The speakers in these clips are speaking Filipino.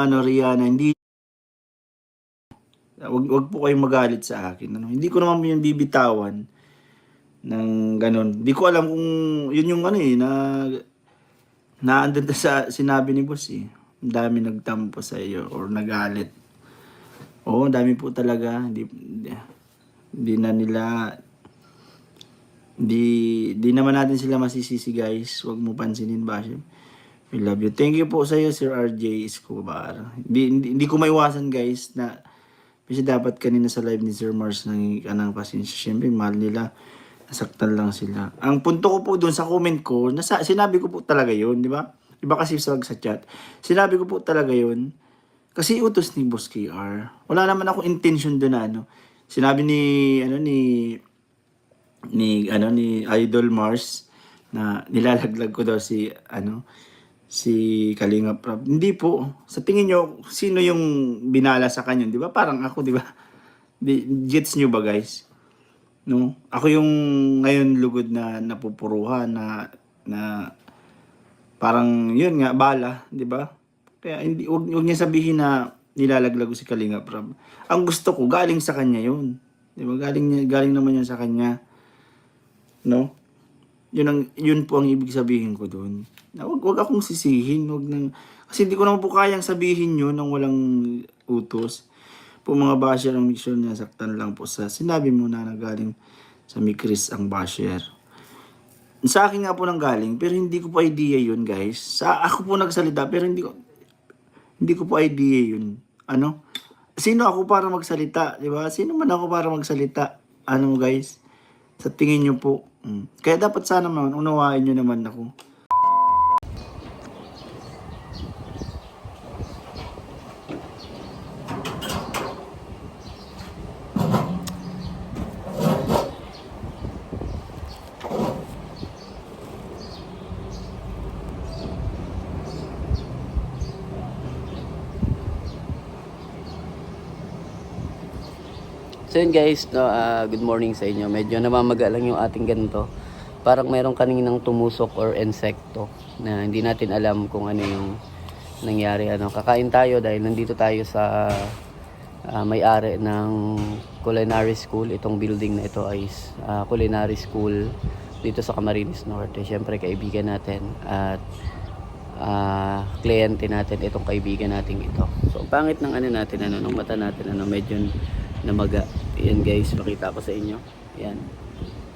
Rihanna, hindi wag po kayong magalit sa akin, ano. Hindi ko naman 'yun bibitawan ng gano'n. Di ko alam kung 'yun yung ano, naandun sa sinabi ni boss, eh. Ang dami nagtampo sa iyo or nagalit. Oo, ang dami po talaga. Hindi na nila di naman natin sila masisisi, guys. Huwag mo pansinin, Bashim. We love you. Thank you po sa iyo, Sir RJ Escobar. Hindi ko maiwasan, guys, na kasi dapat kanina sa live ni Sir Mars nangingi ka ng pasensya. Siyempre, mahal nila. Nasaktan lang sila. Ang punto ko po doon sa comment ko, sinabi ko po talaga yun, di ba? Iba kasi sa chat. Sinabi ko po talaga yun. Kasi utos ni Boss KR. Wala naman ako intention doon na ano. Sinabi ni Idol Mars na nilalaglag ko daw si Kalinga Prab. Hindi po. Sa tingin nyo, sino yung binala sa kanya? Di ba? Parang ako, di ba? Gets nyo ba, guys? No? Ako yung ngayon lugod na napupuruhan na parang yun nga, bala. Di ba? Kaya wag niya sabihin na nilalaglag ko si Kalinga Prab. Ang gusto ko, galing sa kanya yun. Di ba? Galing naman yan sa kanya. No? Yun po ang ibig sabihin ko doon. Wag akong sisihin, kasi hindi ko naman po kayang sabihin yun nang walang utos. Po mga basher ang mission niya, saktan lang po sa sinabi mo na nagaling sa Mikris ang basher. Sa akin nga po nang galing, pero hindi ko po idea yun, guys. Ako po nagsalita, pero hindi ko po idea yun. Ano? Sino ako para magsalita, di ba? Sino man ako para magsalita? Ano, guys? Sa tingin nyo po. Kaya dapat sana man, unawain nyo naman ako. So yun guys, no, good morning sa inyo. Medyo namamaga lang yung ating ganito. Parang mayroong kaninang tumusok or insekto na hindi natin alam kung ano yung nangyari. Kakain tayo dahil nandito tayo sa may-ari ng culinary school. Itong building na ito ay culinary school dito sa Camarines Norte. Siyempre kaibigan natin at kliyente natin itong kaibigan natin ito. So pangit ng ng mata natin, medyo namaga. Yan guys, makita ko sa inyo. Yan.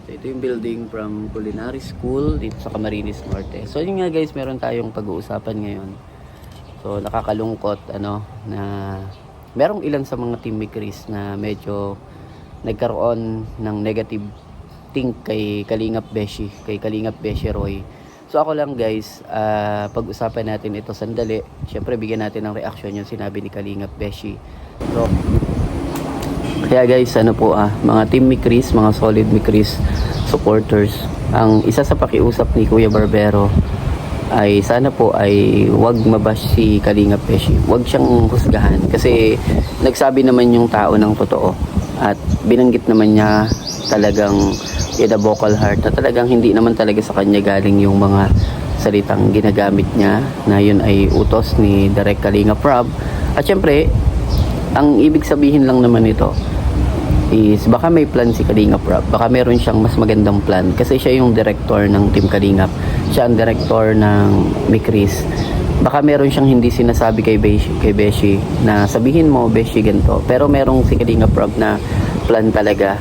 So ito yung building from culinary school dito sa Camarines Norte. So yun nga guys, meron tayong pag-uusapan ngayon. So nakakalungkot na merong ilan sa mga team Mikris na medyo nagkaroon ng negative think kay Kalingap Beshi, Roy. So ako lang guys, pag-usapan natin ito sandali. Syempre bigyan natin ng reaction yung sinabi ni Kalingap Beshi. So kaya guys, mga team Mikris, mga solid Mikris supporters, ang isa sa pakiusap ni Kuya Barbero ay sana po ay wag mabash si Kalingap Beshi. Wag siyang husgahan kasi nagsabi naman yung tao ng totoo at binanggit naman niya talagang with a vocal heart na talagang hindi naman talaga sa kanya galing yung mga salitang ginagamit niya na yun ay utos ni Direk Kalingap Prab. At syempre, ang ibig sabihin lang naman ito is baka may plan si Kalingap Prab. Baka meron siyang mas magandang plan kasi siya yung director ng Team Kalingap. Siya ang director ng Mikris. Baka meron siyang hindi sinasabi kay Beshi na sabihin mo Beshi ganito. Pero merong si Kalingap Prab na plan talaga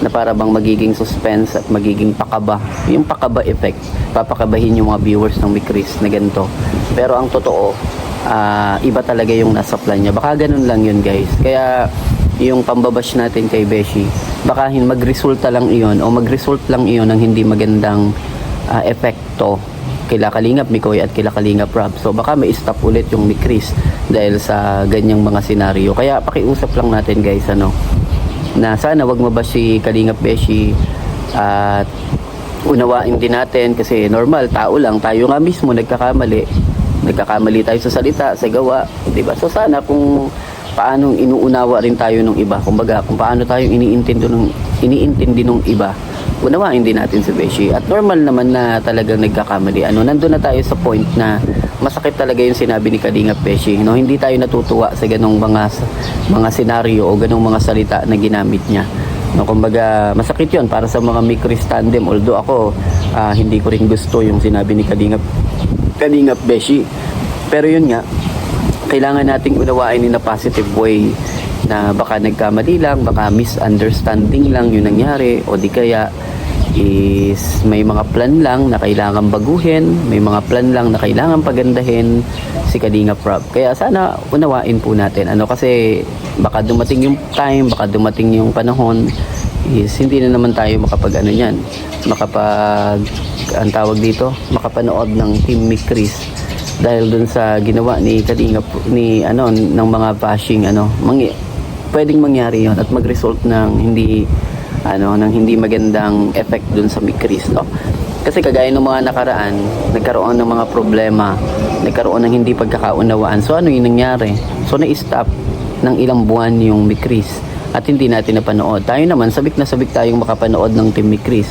na para bang magiging suspense at magiging pakaba. Yung pakaba effect. Papakabahin yung mga viewers ng Mikris na ganito. Pero ang totoo, iba talaga yung nasa plan niya. Baka ganun lang yun guys. Kaya yung pambabash natin kay Beshi, baka magresulta lang iyon o magresult lang iyon ng hindi magandang epekto kila Kalingap Mikoy at kila Kalingap Prab. So baka may stop ulit yung Mikris dahil sa ganyang mga senaryo. Kaya pakiusap lang natin guys na sana wag mabash si Kalingap Beshi at unawain din natin kasi normal, tao lang, tayo nga mismo nagkakamali tayo sa salita, sa gawa, diba? So sana kung paano inuunawa rin tayo ng iba, kumbaga kung paano tayo iniintindi ng iba, unawain din natin si Beshi. At normal naman na talagang nagkakamali. Nandun na tayo sa point na masakit talaga yung sinabi ni Kalingap Beshi. No? Hindi tayo natutuwa sa ganong mga senaryo o ganong mga salita na ginamit niya. No, kumbaga masakit 'yon para sa mga Mikris tandem, although ako hindi ko rin gusto yung sinabi ni Kalingap Beshi. Pero yun nga, kailangan nating unawain in a positive way na baka nagkamali lang, baka misunderstanding lang yung nangyari, o di kaya is may mga plan lang na kailangan baguhin, may mga plan lang na kailangan pagandahin si Kalingap Rob. Kaya sana unawain po natin kasi baka dumating yung time, baka dumating yung panahon is hindi na naman tayo ang tawag dito, makapanood ng Team Mikris dahil dun sa ginawa ni Kalingap ng mga bashing pwedeng mangyari yon at mag-result ng hindi magandang effect dun sa Mikris, no? Kasi kagaya ng mga nakaraan, nagkaroon ng mga problema, nagkaroon ng hindi pagkakaunawaan. So ano yung nangyari? So na-stop ng ilang buwan yung Mikris at hindi natin napanood. Tayo naman, sabik na sabik tayong makapanood ng Team Mikris.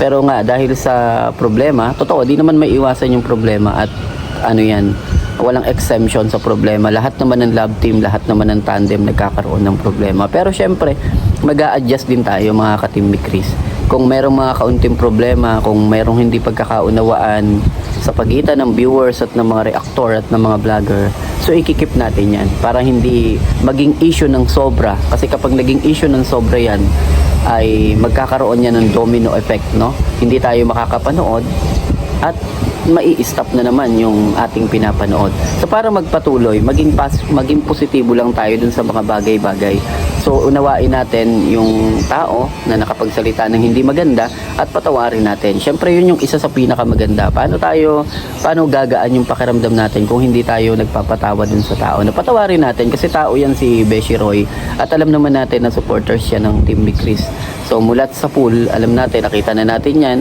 Pero nga, dahil sa problema, totoo, di naman may iwasan yung problema at walang exemption sa problema. Lahat naman ng love team, lahat naman ng tandem nagkakaroon ng problema. Pero syempre, mag-a-adjust din tayo mga ka-Team Mikris. Kung merong mga kaunting problema, kung merong hindi pagkakaunawaan sa pagitan ng viewers at ng mga reactor at ng mga vlogger, so ikikip natin yan para hindi maging issue ng sobra. Kasi kapag naging issue ng sobra yan, ay magkakaroon yan ng domino effect, no? Hindi tayo makakapanood at mai-stop na naman yung ating pinapanood. So para magpatuloy, maging positibo lang tayo dun sa mga bagay-bagay. So unawain natin yung tao na nakapagsalita ng hindi maganda at patawarin natin. Syempre yun yung isa sa pinakamaganda. Paano gagaan yung pakiramdam natin kung hindi tayo nagpapatawa dun sa tao? Napatawarin natin kasi tao yan si Beshi Roy at alam naman natin na supporters siya ng Team Mikris. So mulat sa pool, alam natin, nakita na natin yan,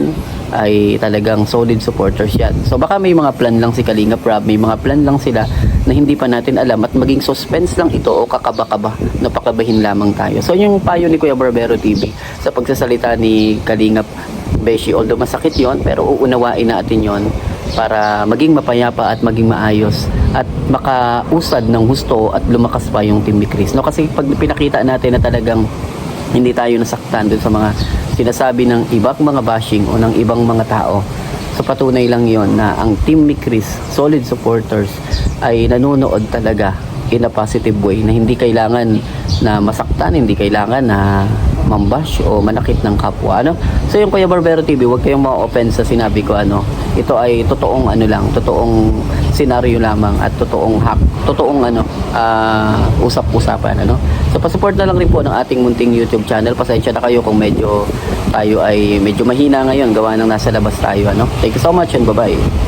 ay talagang solid supporters yan. So baka may mga plan lang si Kalingap Rob, may mga plan lang sila na hindi pa natin alam at maging suspense lang ito o kakaba-kaba, napakabahin lamang tayo. So yung payo ni Kuya Barbero TV sa pagsasalita ni Kalingap Beshi, although masakit yon, pero uunawain natin yon para maging mapayapa at maging maayos at makausad ng husto at lumakas pa yung Team Mikris. No, kasi pag pinakita natin na talagang hindi tayo nasaktan dun sa mga sinasabi ng ibang mga bashing o ng ibang mga tao, so patunay lang yon na ang Team Mikris, solid supporters, ay nanonood talaga in a positive way na hindi kailangan na masaktan, hindi kailangan na mambash o manakit ng kapwa. So yung Kuya Barbero TV, huwag kayong ma-offend sa sinabi ko. Ito ay totoong totoong senaryo lamang at totoong usap-usapan. So pasupport na lang rin po ng ating munting YouTube channel. Pasensya na kayo kung tayo ay medyo mahina ngayon gawa ng nasa labas tayo. Thank you so much and bye-bye.